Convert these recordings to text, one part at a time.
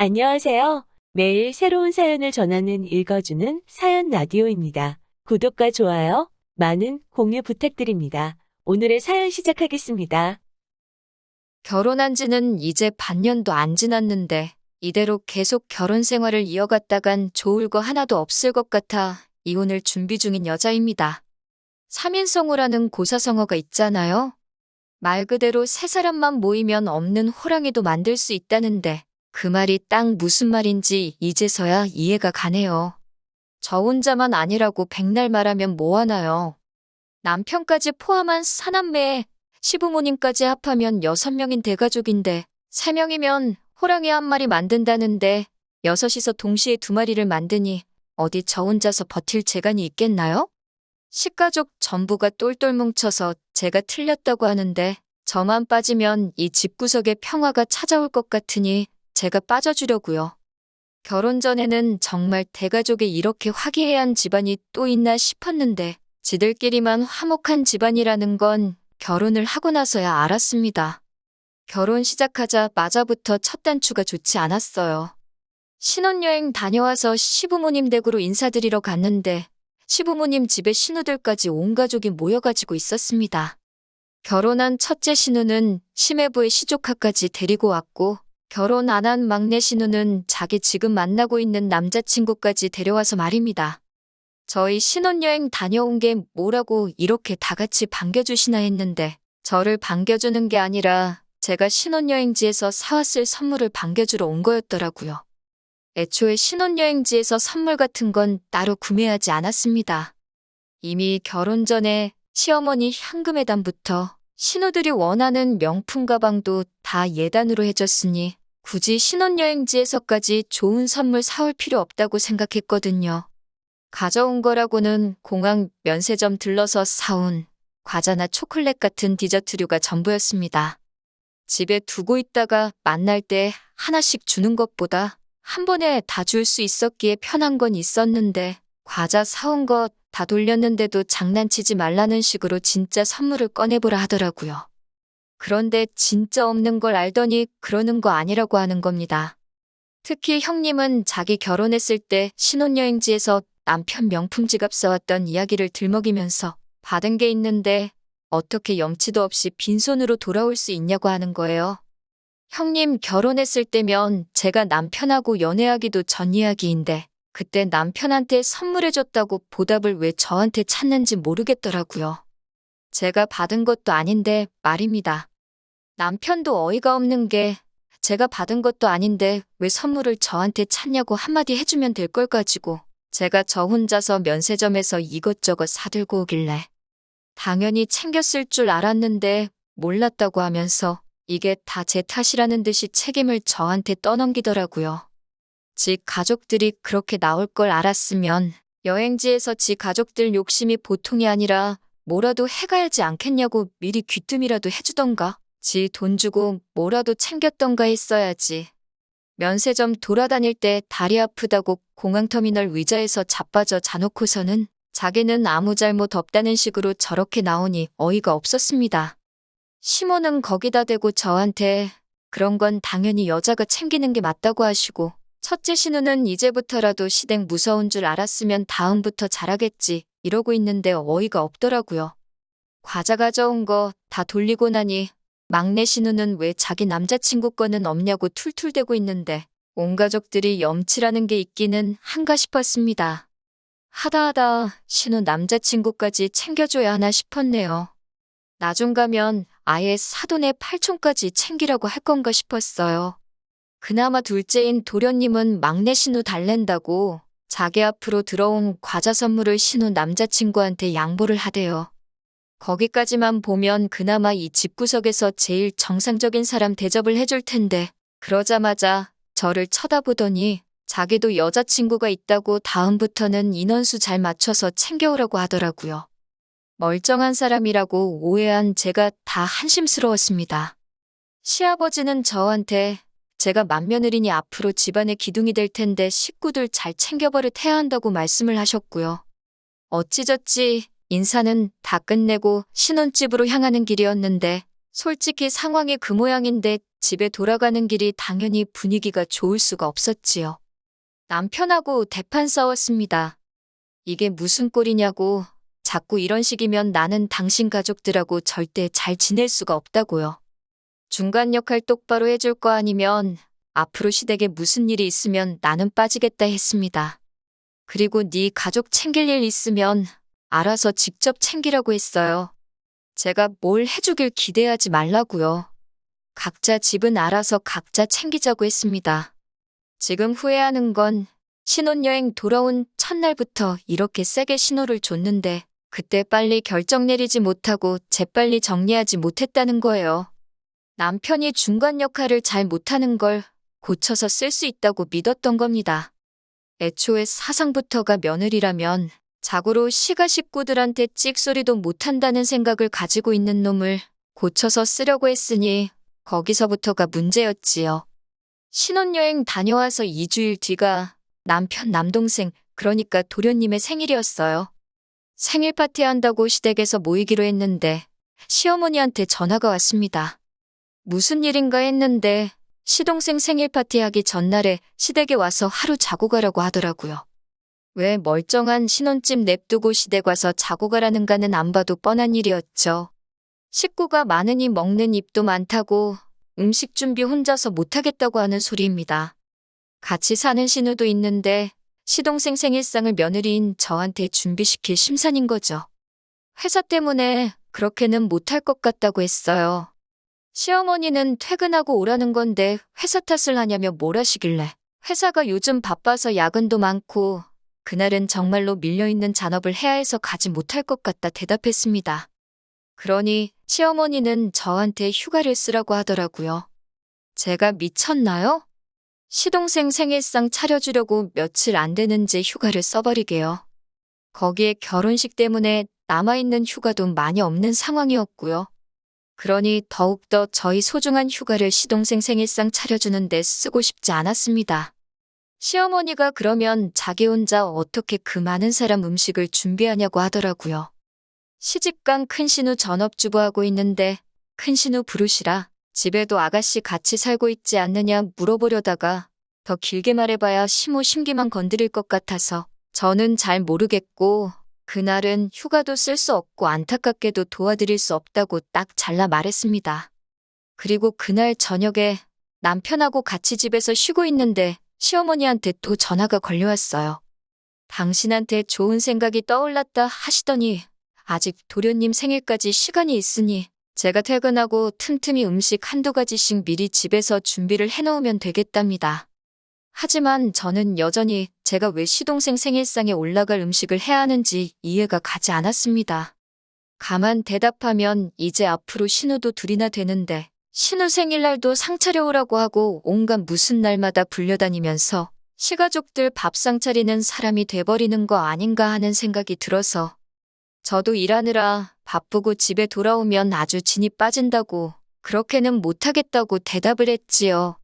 안녕하세요. 매일 새로운 사연을 전하는 읽어주는 사연 라디오입니다. 구독과 좋아요, 많은 공유 부탁드립니다. 오늘의 사연 시작하겠습니다. 결혼한 지는 이제 반년도 안 지났는데 이대로 계속 결혼 생활을 이어갔다간 좋을 거 하나도 없을 것 같아 이혼을 준비 중인 여자입니다. 3인성어라는 고사성어가 있잖아요. 말 그대로 세 사람만 모이면 없는 호랑이도 만들 수 있다는데 그 말이 딱 무슨 말인지 이제서야 이해가 가네요. 저 혼자만 아니라고 백날 말하면 뭐하나요. 남편까지 포함한 사남매에 시부모님까지 합하면 6명인 대가족인데 3명이면 호랑이 한 마리 만든다는데 6이서 동시에 2마리를 만드니 어디 저 혼자서 버틸 재간이 있겠나요? 식가족 전부가 똘똘 뭉쳐서 제가 틀렸다고 하는데 저만 빠지면 이 집구석에 평화가 찾아올 것 같으니 제가 빠져주려고요. 결혼 전에는 정말 대가족에 이렇게 화기애애한 집안이 또 있나 싶었는데 지들끼리만 화목한 집안이라는 건 결혼을 하고 나서야 알았습니다. 결혼 시작하자마자부터 첫 단추가 좋지 않았어요. 신혼여행 다녀와서 시부모님 댁으로 인사드리러 갔는데 시부모님 집에 신우들까지 온 가족이 모여가지고 있었습니다. 결혼한 첫째 신우는 시매부의 시조카까지 데리고 왔고 결혼 안 한 막내 신우는 자기 지금 만나고 있는 남자친구까지 데려와서 말입니다. 저희 신혼여행 다녀온 게 뭐라고 이렇게 다 같이 반겨주시나 했는데 저를 반겨주는 게 아니라 제가 신혼여행지에서 사왔을 선물을 반겨주러 온 거였더라고요. 애초에 신혼여행지에서 선물 같은 건 따로 구매하지 않았습니다. 이미 결혼 전에 시어머니 현금예단부터 신우들이 원하는 명품 가방도 다 예단으로 해줬으니 굳이 신혼여행지에서까지 좋은 선물 사올 필요 없다고 생각했거든요. 가져온 거라고는 공항 면세점 들러서 사온 과자나 초콜릿 같은 디저트류가 전부였습니다. 집에 두고 있다가 만날 때 하나씩 주는 것보다 한 번에 다 줄 수 있었기에 편한 건 있었는데 과자 사온 거 다 돌렸는데도 장난치지 말라는 식으로 진짜 선물을 꺼내보라 하더라고요. 그런데 진짜 없는 걸 알더니 그러는 거 아니라고 하는 겁니다. 특히 형님은 자기 결혼했을 때 신혼여행지에서 남편 명품 지갑 써왔던 이야기를 들먹이면서 받은 게 있는데 어떻게 염치도 없이 빈손으로 돌아올 수 있냐고 하는 거예요. 형님 결혼했을 때면 제가 남편하고 연애하기도 전 이야기인데 그때 남편한테 선물해줬다고 보답을 왜 저한테 찾는지 모르겠더라고요. 제가 받은 것도 아닌데 말입니다. 남편도 어이가 없는 게 제가 받은 것도 아닌데 왜 선물을 저한테 찾냐고 한마디 해주면 될 걸 가지고 제가 저 혼자서 면세점에서 이것저것 사들고 오길래 당연히 챙겼을 줄 알았는데 몰랐다고 하면서 이게 다 제 탓이라는 듯이 책임을 저한테 떠넘기더라고요. 지 가족들이 그렇게 나올 걸 알았으면 여행지에서 지 가족들 욕심이 보통이 아니라 뭐라도 해가야지 않겠냐고 미리 귀뜸이라도 해주던가 지 돈 주고 뭐라도 챙겼던가 했어야지. 면세점 돌아다닐 때 다리 아프다고 공항터미널 의자에서 자빠져 자놓고서는 자기는 아무 잘못 없다는 식으로 저렇게 나오니 어이가 없었습니다. 시모는 거기다 대고 저한테 그런 건 당연히 여자가 챙기는 게 맞다고 하시고 첫째 신우는 이제부터라도 시댁 무서운 줄 알았으면 다음부터 잘하겠지 이러고 있는데 어이가 없더라고요. 과자 가져온 거 다 돌리고 나니 막내 신우는 왜 자기 남자친구 거는 없냐고 툴툴대고 있는데 온 가족들이 염치라는 게 있기는 한가 싶었습니다. 하다하다 신우 남자친구까지 챙겨줘야 하나 싶었네요. 나중 가면 아예 사돈의 팔촌까지 챙기라고 할 건가 싶었어요. 그나마 둘째인 도련님은 막내 신우 달랜다고 자기 앞으로 들어온 과자 선물을 신우 남자친구한테 양보를 하대요. 거기까지만 보면 그나마 이 집구석에서 제일 정상적인 사람 대접을 해줄 텐데 그러자마자 저를 쳐다보더니 자기도 여자친구가 있다고 다음부터는 인원수 잘 맞춰서 챙겨오라고 하더라고요. 멀쩡한 사람이라고 오해한 제가 다 한심스러웠습니다. 시아버지는 저한테 제가 맏며느리니 앞으로 집안의 기둥이 될 텐데 식구들 잘 챙겨버릇해야 한다고 말씀을 하셨고요. 어찌저찌 인사는 다 끝내고 신혼집으로 향하는 길이었는데 솔직히 상황이 그 모양인데 집에 돌아가는 길이 당연히 분위기가 좋을 수가 없었지요. 남편하고 대판 싸웠습니다. 이게 무슨 꼴이냐고. 자꾸 이런 식이면 나는 당신 가족들하고 절대 잘 지낼 수가 없다고요. 중간 역할 똑바로 해줄 거 아니면 앞으로 시댁에 무슨 일이 있으면 나는 빠지겠다 했습니다. 그리고 네 가족 챙길 일 있으면 알아서 직접 챙기라고 했어요. 제가 뭘 해주길 기대하지 말라고요. 각자 집은 알아서 각자 챙기자고 했습니다. 지금 후회하는 건 신혼여행 돌아온 첫날부터 이렇게 세게 신호를 줬는데 그때 빨리 결정 내리지 못하고 재빨리 정리하지 못했다는 거예요. 남편이 중간 역할을 잘 못하는 걸 고쳐서 쓸 수 있다고 믿었던 겁니다. 애초에 사상부터가 며느리라면 자고로 시가 식구들한테 찍소리도 못한다는 생각을 가지고 있는 놈을 고쳐서 쓰려고 했으니 거기서부터가 문제였지요. 신혼여행 다녀와서 2주일 뒤가 남편 남동생 그러니까 도련님의 생일이었어요. 생일 파티 한다고 시댁에서 모이기로 했는데 시어머니한테 전화가 왔습니다. 무슨 일인가 했는데 시동생 생일 파티하기 전날에 시댁에 와서 하루 자고 가라고 하더라고요. 왜 멀쩡한 신혼집 냅두고 시댁 와서 자고 가라는가는 안 봐도 뻔한 일이었죠. 식구가 많으니 먹는 입도 많다고 음식 준비 혼자서 못하겠다고 하는 소리입니다. 같이 사는 신우도 있는데 시동생 생일상을 며느리인 저한테 준비시킬 심산인 거죠. 회사 때문에 그렇게는 못할 것 같다고 했어요. 시어머니는 퇴근하고 오라는 건데 회사 탓을 하냐며 뭘 하시길래 회사가 요즘 바빠서 야근도 많고 그날은 정말로 밀려있는 잔업을 해야 해서 가지 못할 것 같다 대답했습니다. 그러니 시어머니는 저한테 휴가를 쓰라고 하더라고요. 제가 미쳤나요? 시동생 생일상 차려주려고 며칠 안 되는지 휴가를 써버리게요. 거기에 결혼식 때문에 남아있는 휴가도 많이 없는 상황이었고요. 그러니 더욱더 저희 소중한 휴가를 시동생 생일상 차려주는데 쓰고 싶지 않았습니다. 시어머니가 그러면 자기 혼자 어떻게 그 많은 사람 음식을 준비하냐고 하더라고요. 시집간 큰신우 전업주부하고 있는데 큰신우 부르시라 집에도 아가씨 같이 살고 있지 않느냐 물어보려다가 더 길게 말해봐야 심호심기만 건드릴 것 같아서 저는 잘 모르겠고 그날은 휴가도 쓸 수 없고 안타깝게도 도와드릴 수 없다고 딱 잘라 말했습니다. 그리고 그날 저녁에 남편하고 같이 집에서 쉬고 있는데 시어머니한테 또 전화가 걸려왔어요. 당신한테 좋은 생각이 떠올랐다 하시더니 아직 도련님 생일까지 시간이 있으니 제가 퇴근하고 틈틈이 음식 한두 가지씩 미리 집에서 준비를 해놓으면 되겠답니다. 하지만 저는 여전히 제가 왜 시동생 생일상에 올라갈 음식을 해야 하는지 이해가 가지 않았습니다. 가만 대답하면 이제 앞으로 신우도 둘이나 되는데 신우 생일날도 상 차려오라고 하고 온갖 무슨 날마다 불려다니면서 시가족들 밥상 차리는 사람이 돼버리는 거 아닌가 하는 생각이 들어서 저도 일하느라 바쁘고 집에 돌아오면 아주 진이 빠진다고 그렇게는 못하겠다고 대답을 했지요.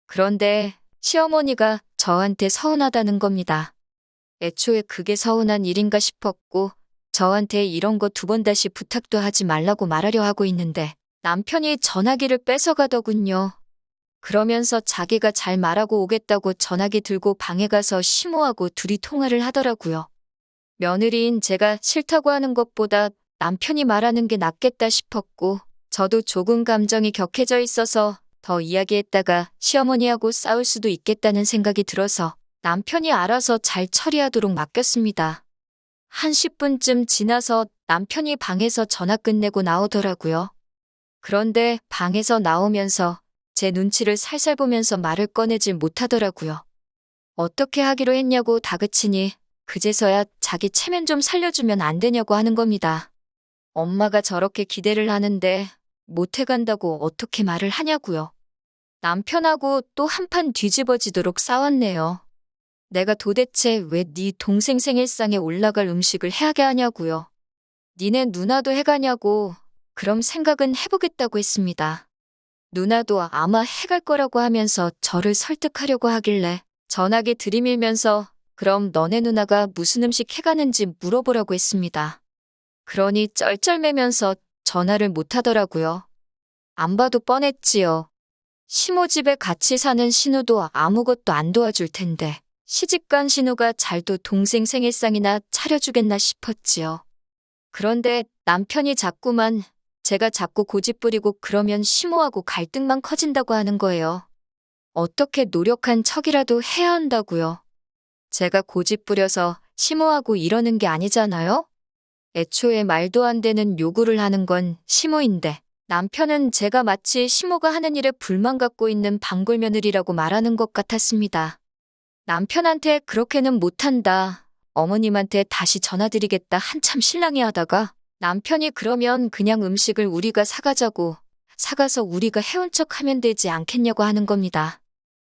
그런데 시어머니가 저한테 서운하다는 겁니다. 애초에 그게 서운한 일인가 싶었고 저한테 이런 거 2번 다시 부탁도 하지 말라고 말하려 하고 있는데 남편이 전화기를 뺏어가더군요. 그러면서 자기가 잘 말하고 오겠다고 전화기 들고 방에 가서 심호하고 둘이 통화를 하더라고요. 며느리인 제가 싫다고 하는 것보다 남편이 말하는 게 낫겠다 싶었고 저도 조금 감정이 격해져 있어서 더 이야기했다가 시어머니하고 싸울 수도 있겠다는 생각이 들어서 남편이 알아서 잘 처리하도록 맡겼습니다. 한 10분쯤 지나서 남편이 방에서 전화 끝내고 나오더라고요. 그런데 방에서 나오면서 제 눈치를 살살 보면서 말을 꺼내질 못하더라고요. 어떻게 하기로 했냐고 다그치니 그제서야 자기 체면 좀 살려주면 안 되냐고 하는 겁니다. 엄마가 저렇게 기대를 하는데 못해간다고 어떻게 말을 하냐고요. 남편하고 또 한판 뒤집어지도록 싸웠네요. 내가 도대체 왜 네 동생 생일상에 올라갈 음식을 해야게 하냐고요. 니네 누나도 해가냐고 그럼 생각은 해보겠다고 했습니다. 누나도 아마 해갈 거라고 하면서 저를 설득하려고 하길래 전화기 들이밀면서 그럼 너네 누나가 무슨 음식 해가는지 물어보라고 했습니다. 그러니 쩔쩔매면서 전화를 못 하더라고요. 안 봐도 뻔했지요. 시모 집에 같이 사는 신우도 아무것도 안 도와줄 텐데 시집간 신우가 잘도 동생 생일상이나 차려주겠나 싶었지요. 그런데 남편이 자꾸만 제가 자꾸 고집부리고 그러면 시모하고 갈등만 커진다고 하는 거예요. 어떻게 노력한 척이라도 해야 한다고요. 제가 고집부려서 시모하고 이러는 게 아니잖아요? 애초에 말도 안 되는 요구를 하는 건 시모인데 남편은 제가 마치 시모가 하는 일에 불만 갖고 있는 방골 며느리라고 말하는 것 같았습니다. 남편한테 그렇게는 못한다. 어머님한테 다시 전화드리겠다 한참 실랑이 하다가 남편이 그러면 그냥 음식을 우리가 사가자고 사가서 우리가 해온 척 하면 되지 않겠냐고 하는 겁니다.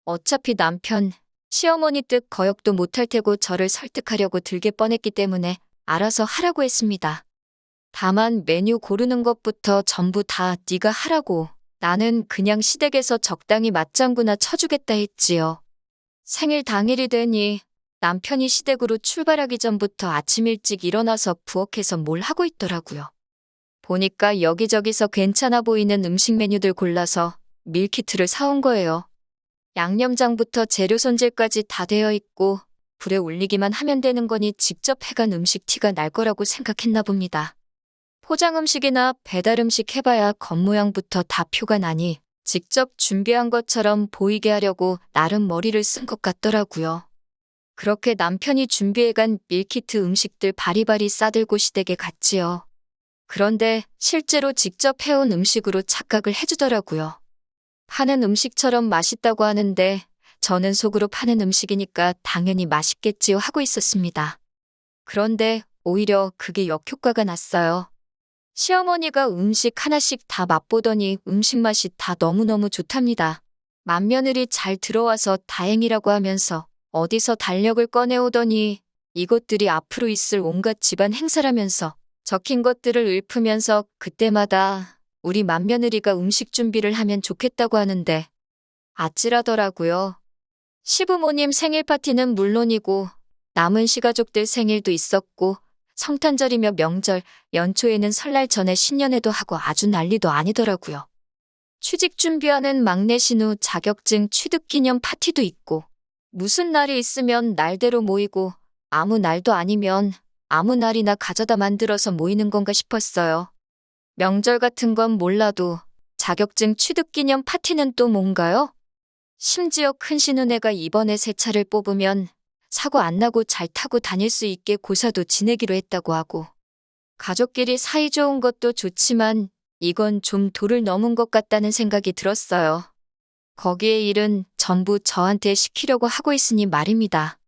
어차피 남편, 시어머니 뜻 거역도 못할 테고 저를 설득하려고 들게 뻔했기 때문에 알아서 하라고 했습니다. 다만 메뉴 고르는 것부터 전부 다 네가 하라고 나는 그냥 시댁에서 적당히 맞장구나 쳐주겠다 했지요. 생일 당일이 되니 남편이 시댁으로 출발하기 전부터 아침 일찍 일어나서 부엌에서 뭘 하고 있더라고요. 보니까 여기저기서 괜찮아 보이는 음식 메뉴들 골라서 밀키트를 사온 거예요. 양념장부터 재료 손질까지 다 되어 있고 불에 올리기만 하면 되는 거니 직접 해간 음식 티가 날 거라고 생각했나 봅니다. 포장 음식이나 배달 음식 해봐야 겉모양부터 다 표가 나니 직접 준비한 것처럼 보이게 하려고 나름 머리를 쓴 것 같더라고요. 그렇게 남편이 준비해간 밀키트 음식들 바리바리 싸들고 시댁에 갔지요. 그런데 실제로 직접 해온 음식으로 착각을 해주더라고요. 파는 음식처럼 맛있다고 하는데 저는 속으로 파는 음식이니까 당연히 맛있겠지요 하고 있었습니다. 그런데 오히려 그게 역효과가 났어요. 시어머니가 음식 하나씩 다 맛보더니 음식 맛이 다 너무너무 좋답니다. 맏며느리 잘 들어와서 다행이라고 하면서 어디서 달력을 꺼내오더니 이것들이 앞으로 있을 온갖 집안 행사라면서 적힌 것들을 읊으면서 그때마다 우리 맏며느리가 음식 준비를 하면 좋겠다고 하는데 아찔하더라고요. 시부모님 생일 파티는 물론이고 남은 시가족들 생일도 있었고 성탄절이며 명절, 연초에는 설날 전에 신년회도 하고 아주 난리도 아니더라고요. 취직 준비하는 막내 신우 자격증 취득 기념 파티도 있고 무슨 날이 있으면 날대로 모이고 아무 날도 아니면 아무 날이나 가져다 만들어서 모이는 건가 싶었어요. 명절 같은 건 몰라도 자격증 취득 기념 파티는 또 뭔가요? 심지어 큰 신우네가 이번에 새 차를 뽑으면 사고 안 나고 잘 타고 다닐 수 있게 고사도 지내기로 했다고 하고 가족끼리 사이 좋은 것도 좋지만 이건 좀 도를 넘은 것 같다는 생각이 들었어요. 거기에 일은 전부 저한테 시키려고 하고 있으니 말입니다.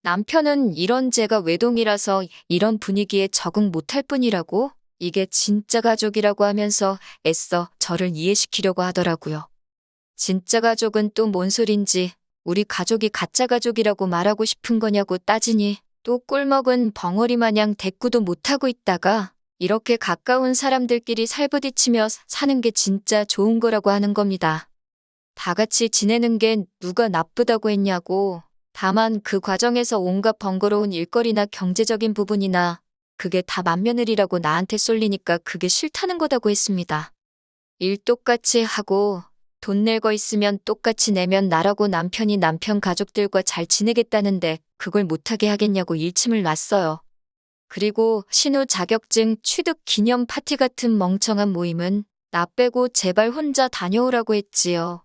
남편은 이런 제가 외동이라서 이런 분위기에 적응 못할 뿐이라고 이게 진짜 가족이라고 하면서 애써 저를 이해시키려고 하더라고요. 진짜 가족은 또 뭔 소린지 우리 가족이 가짜 가족이라고 말하고 싶은 거냐고 따지니 또 꿀먹은 벙어리 마냥 대꾸도 못하고 있다가 이렇게 가까운 사람들끼리 살부딪히며 사는 게 진짜 좋은 거라고 하는 겁니다. 다 같이 지내는 게 누가 나쁘다고 했냐고. 다만 그 과정에서 온갖 번거로운 일거리나 경제적인 부분이나 그게 다 맏며느리라고 나한테 쏠리니까 그게 싫다는 거다고 했습니다. 일 똑같이 하고 돈 낼 거 있으면 똑같이 내면 나라고 남편이 남편 가족들과 잘 지내겠다는데 그걸 못하게 하겠냐고 일침을 놨어요. 그리고 신우 자격증 취득 기념 파티 같은 멍청한 모임은 나 빼고 제발 혼자 다녀오라고 했지요.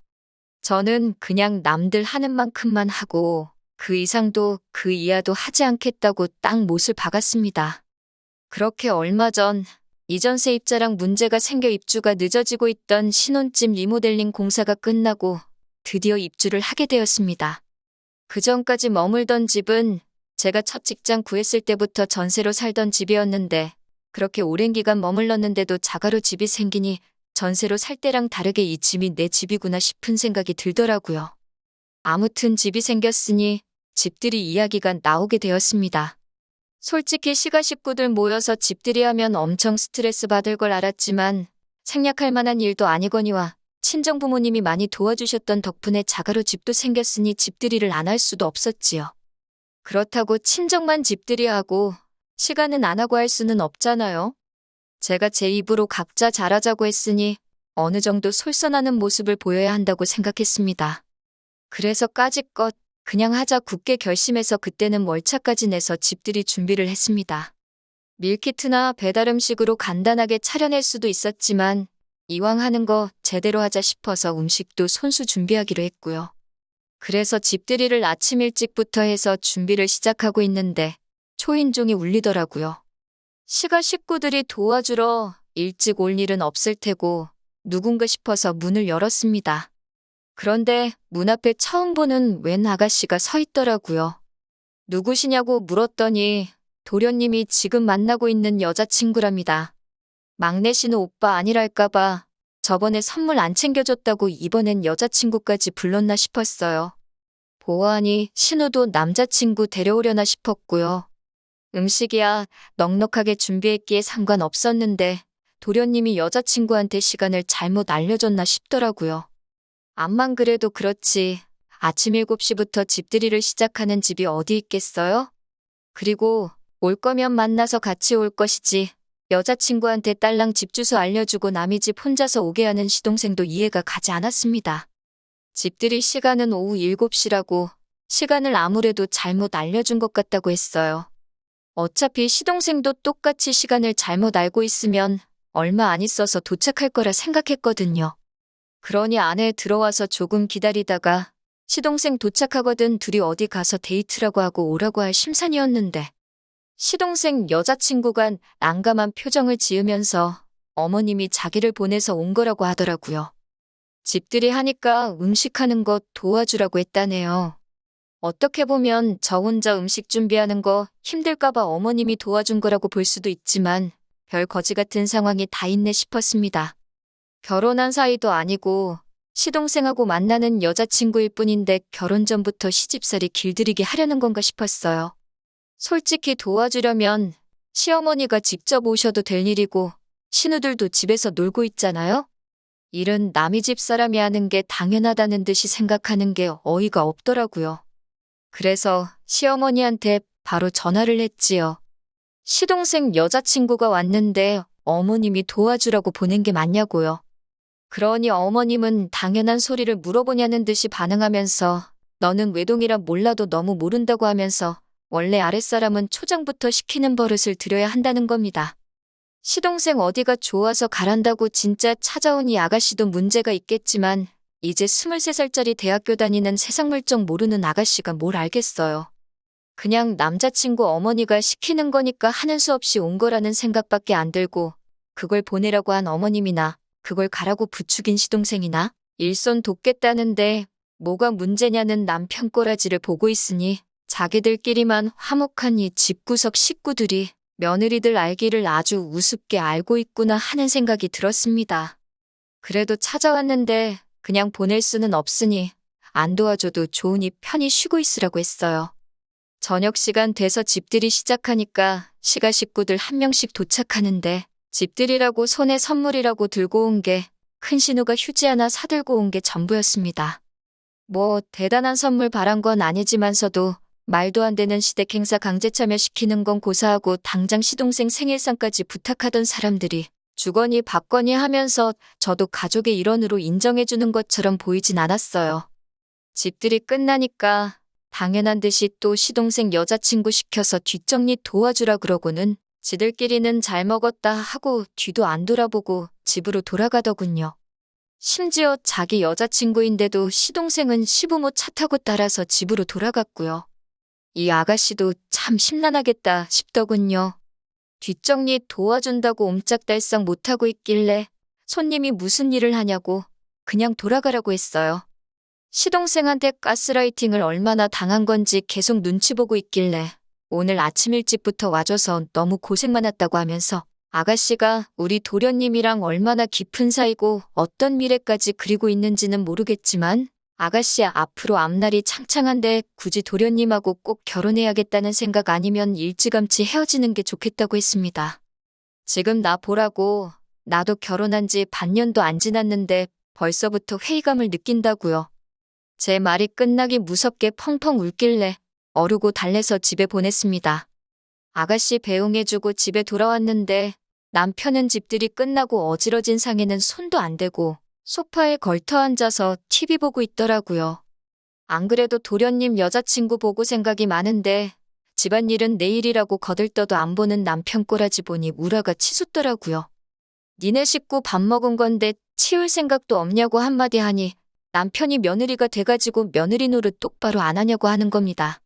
저는 그냥 남들 하는 만큼만 하고 그 이상도 그 이하도 하지 않겠다고 딱 못을 박았습니다. 그렇게 얼마 전 이전 세입자랑 문제가 생겨 입주가 늦어지고 있던 신혼집 리모델링 공사가 끝나고 드디어 입주를 하게 되었습니다. 그 전까지 머물던 집은 제가 첫 직장 구했을 때부터 전세로 살던 집이었는데 그렇게 오랜 기간 머물렀는데도 자가로 집이 생기니 전세로 살 때랑 다르게 이 집이 내 집이구나 싶은 생각이 들더라고요. 아무튼 집이 생겼으니 집들이 이야기가 나오게 되었습니다. 솔직히 시가 식구들 모여서 집들이 하면 엄청 스트레스 받을 걸 알았지만 생략할 만한 일도 아니거니와 친정 부모님이 많이 도와주셨던 덕분에 자가로 집도 생겼으니 집들이를 안 할 수도 없었지요. 그렇다고 친정만 집들이 하고 시가는 안 하고 할 수는 없잖아요. 제가 제 입으로 각자 잘하자고 했으니 어느 정도 솔선하는 모습을 보여야 한다고 생각했습니다. 그래서 까짓것 그냥 하자 굳게 결심해서 그때는 월차까지 내서 집들이 준비를 했습니다. 밀키트나 배달 음식으로 간단하게 차려낼 수도 있었지만 이왕 하는 거 제대로 하자 싶어서 음식도 손수 준비하기로 했고요. 그래서 집들이를 아침 일찍부터 해서 준비를 시작하고 있는데 초인종이 울리더라고요. 시가 식구들이 도와주러 일찍 올 일은 없을 테고 누군가 싶어서 문을 열었습니다. 그런데 문 앞에 처음 보는 웬 아가씨가 서 있더라고요. 누구시냐고 물었더니 도련님이 지금 만나고 있는 여자친구랍니다. 막내 신우 오빠 아니랄까봐 저번에 선물 안 챙겨줬다고 이번엔 여자친구까지 불렀나 싶었어요. 보아하니 신우도 남자친구 데려오려나 싶었고요. 음식이야 넉넉하게 준비했기에 상관없었는데 도련님이 여자친구한테 시간을 잘못 알려줬나 싶더라고요. 암만 그래도 그렇지 아침 7시부터 집들이를 시작하는 집이 어디 있겠어요? 그리고 올 거면 만나서 같이 올 것이지 여자친구한테 딸랑 집 주소 알려주고 남의 집 혼자서 오게 하는 시동생도 이해가 가지 않았습니다. 집들이 시간은 오후 7시라고 시간을 아무래도 잘못 알려준 것 같다고 했어요. 어차피 시동생도 똑같이 시간을 잘못 알고 있으면 얼마 안 있어서 도착할 거라 생각했거든요. 그러니 안에 들어와서 조금 기다리다가 시동생 도착하거든 둘이 어디 가서 데이트라고 하고 오라고 할 심산이었는데 시동생 여자친구가 난감한 표정을 지으면서 어머님이 자기를 보내서 온 거라고 하더라고요. 집들이 하니까 음식하는 거 도와주라고 했다네요. 어떻게 보면 저 혼자 음식 준비하는 거 힘들까봐 어머님이 도와준 거라고 볼 수도 있지만 별 거지 같은 상황이 다 있네 싶었습니다. 결혼한 사이도 아니고 시동생하고 만나는 여자친구일 뿐인데 결혼 전부터 시집살이 길들이게 하려는 건가 싶었어요. 솔직히 도와주려면 시어머니가 직접 오셔도 될 일이고 신우들도 집에서 놀고 있잖아요? 일은 남의 집 사람이 하는 게 당연하다는 듯이 생각하는 게 어이가 없더라고요. 그래서 시어머니한테 바로 전화를 했지요. 시동생 여자친구가 왔는데 어머님이 도와주라고 보낸 게 맞냐고요. 그러니 어머님은 당연한 소리를 물어보냐는 듯이 반응하면서 너는 외동이라 몰라도 너무 모른다고 하면서 원래 아랫사람은 초장부터 시키는 버릇을 들여야 한다는 겁니다. 시동생 어디가 좋아서 가란다고 진짜 찾아온 이 아가씨도 문제가 있겠지만 이제 23살짜리 대학교 다니는 세상 물정 모르는 아가씨가 뭘 알겠어요. 그냥 남자친구 어머니가 시키는 거니까 하는 수 없이 온 거라는 생각밖에 안 들고 그걸 보내라고 한 어머님이나 그걸 가라고 부추긴 시동생이나 일손 돕겠다는데 뭐가 문제냐는 남편 꼬라지를 보고 있으니 자기들끼리만 화목한 이 집구석 식구들이 며느리들 알기를 아주 우습게 알고 있구나 하는 생각이 들었습니다. 그래도 찾아왔는데 그냥 보낼 수는 없으니 안 도와줘도 좋으니 편히 쉬고 있으라고 했어요. 저녁 시간 돼서 집들이 시작하니까 시가 식구들 한 명씩 도착하는데 집들이라고 손에 선물이라고 들고 온 게 큰 신우가 휴지 하나 사들고 온 게 전부였습니다. 뭐 대단한 선물 바란 건 아니지만서도 말도 안 되는 시댁 행사 강제 참여시키는 건 고사하고 당장 시동생 생일상까지 부탁하던 사람들이 주거니 받거니 하면서 저도 가족의 일원으로 인정해주는 것처럼 보이진 않았어요. 집들이 끝나니까 당연한 듯이 또 시동생 여자친구 시켜서 뒷정리 도와주라 그러고는 지들끼리는 잘 먹었다 하고 뒤도 안 돌아보고 집으로 돌아가더군요. 심지어 자기 여자친구인데도 시동생은 시부모 차 타고 따라서 집으로 돌아갔고요. 이 아가씨도 참 심란하겠다 싶더군요. 뒷정리 도와준다고 옴짝달싹 못하고 있길래 손님이 무슨 일을 하냐고 그냥 돌아가라고 했어요. 시동생한테 가스라이팅을 얼마나 당한 건지 계속 눈치 보고 있길래 오늘 아침 일찍부터 와줘서 너무 고생 많았다고 하면서 아가씨가 우리 도련님이랑 얼마나 깊은 사이고 어떤 미래까지 그리고 있는지는 모르겠지만 아가씨 앞으로 앞날이 창창한데 굳이 도련님하고 꼭 결혼해야겠다는 생각 아니면 일찌감치 헤어지는 게 좋겠다고 했습니다. 지금 나 보라고 나도 결혼한 지 반년도 안 지났는데 벌써부터 회의감을 느낀다고요. 제 말이 끝나기 무섭게 펑펑 울길래 어르고 달래서 집에 보냈습니다. 아가씨 배웅해주고 집에 돌아왔는데 남편은 집들이 끝나고 어지러진 상에는 손도 안 대고 소파에 걸터 앉아서 TV 보고 있더라고요. 안 그래도 도련님 여자친구 보고 생각이 많은데 집안일은 내일이라고 거들떠도 안 보는 남편 꼬라지 보니 우라가 치솟더라고요. 니네 식구 밥 먹은 건데 치울 생각도 없냐고 한마디 하니 남편이 며느리가 돼가지고 며느리 노릇 똑바로 안 하냐고 하는 겁니다.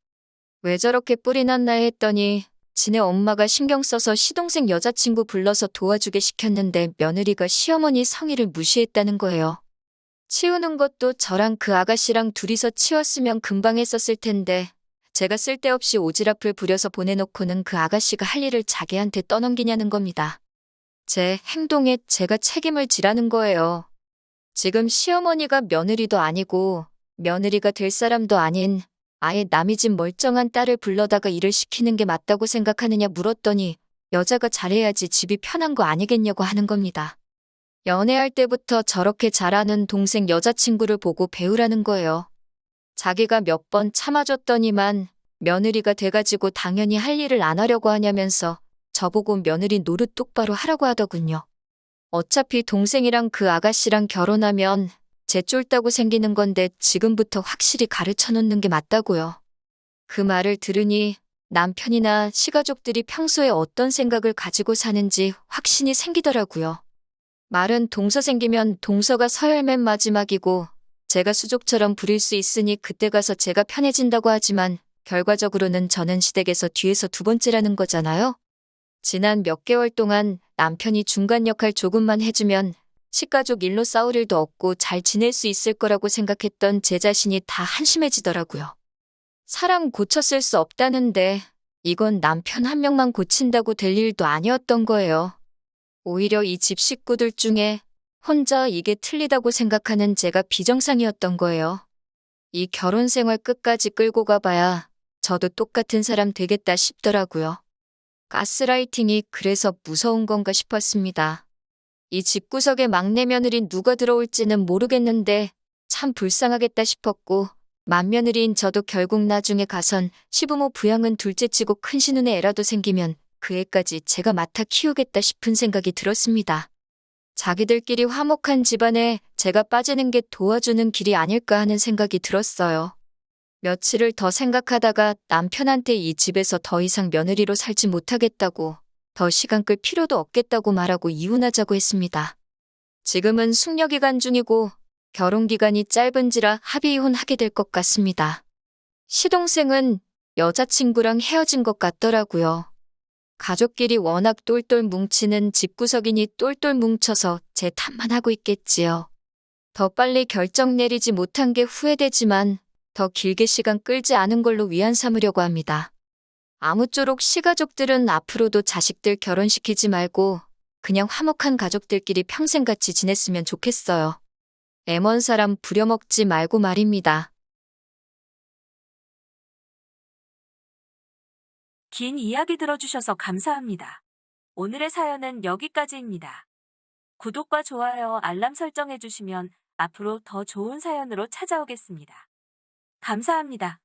왜 저렇게 뿔이 났나 했더니 지네 엄마가 신경 써서 시동생 여자친구 불러서 도와주게 시켰는데 며느리가 시어머니 성의를 무시했다는 거예요. 치우는 것도 저랑 그 아가씨랑 둘이서 치웠으면 금방 했었을 텐데 제가 쓸데없이 오지랖을 부려서 보내놓고는 그 아가씨가 할 일을 자기한테 떠넘기냐는 겁니다. 제 행동에 제가 책임을 지라는 거예요. 지금 시어머니가 며느리도 아니고 며느리가 될 사람도 아닌 아예 남의 집 멀쩡한 딸을 불러다가 일을 시키는 게 맞다고 생각하느냐 물었더니 여자가 잘해야지 집이 편한 거 아니겠냐고 하는 겁니다. 연애할 때부터 저렇게 잘하는 동생 여자친구를 보고 배우라는 거예요. 자기가 몇 번 참아줬더니만 며느리가 돼가지고 당연히 할 일을 안 하려고 하냐면서 저보고 며느리 노릇 똑바로 하라고 하더군요. 어차피 동생이랑 그 아가씨랑 결혼하면 제 쫄다고 생기는 건데 지금부터 확실히 가르쳐 놓는 게 맞다고요. 그 말을 들으니 남편이나 시가족들이 평소에 어떤 생각을 가지고 사는지 확신이 생기더라고요. 말은 동서 생기면 동서가 서열 맨 마지막이고 제가 수족처럼 부릴 수 있으니 그때 가서 제가 편해진다고 하지만 결과적으로는 저는 시댁에서 뒤에서 두 번째라는 거잖아요. 지난 몇 개월 동안 남편이 중간 역할 조금만 해주면 식가족 일로 싸울 일도 없고 잘 지낼 수 있을 거라고 생각했던 제 자신이 다 한심해지더라고요. 사람 고쳤을 수 없다는데 이건 남편 한 명만 고친다고 될 일도 아니었던 거예요. 오히려 이 집 식구들 중에 혼자 이게 틀리다고 생각하는 제가 비정상이었던 거예요. 이 결혼 생활 끝까지 끌고 가봐야 저도 똑같은 사람 되겠다 싶더라고요. 가스라이팅이 그래서 무서운 건가 싶었습니다. 이 집구석에 막내 며느리 누가 들어올지는 모르겠는데 참 불쌍하겠다 싶었고 맏며느리인 저도 결국 나중에 가선 시부모 부양은 둘째치고 큰 신우네 애라도 생기면 그 애까지 제가 맡아 키우겠다 싶은 생각이 들었습니다. 자기들끼리 화목한 집안에 제가 빠지는 게 도와주는 길이 아닐까 하는 생각이 들었어요. 며칠을 더 생각하다가 남편한테 이 집에서 더 이상 며느리로 살지 못하겠다고 더 시간 끌 필요도 없겠다고 말하고 이혼하자고 했습니다. 지금은 숙려기간 중이고 결혼기간이 짧은지라 합의이혼하게 될 것 같습니다. 시동생은 여자친구랑 헤어진 것 같더라고요. 가족끼리 워낙 똘똘 뭉치는 집구석이니 똘똘 뭉쳐서 제 탓만 하고 있겠지요. 더 빨리 결정 내리지 못한 게 후회되지만 더 길게 시간 끌지 않은 걸로 위안 삼으려고 합니다. 아무쪼록 시가족들은 앞으로도 자식들 결혼시키지 말고 그냥 화목한 가족들끼리 평생 같이 지냈으면 좋겠어요. 애먼 사람 부려먹지 말고 말입니다. 긴 이야기 들어주셔서 감사합니다. 오늘의 사연은 여기까지입니다. 구독과 좋아요, 알람 설정해주시면 앞으로 더 좋은 사연으로 찾아오겠습니다. 감사합니다.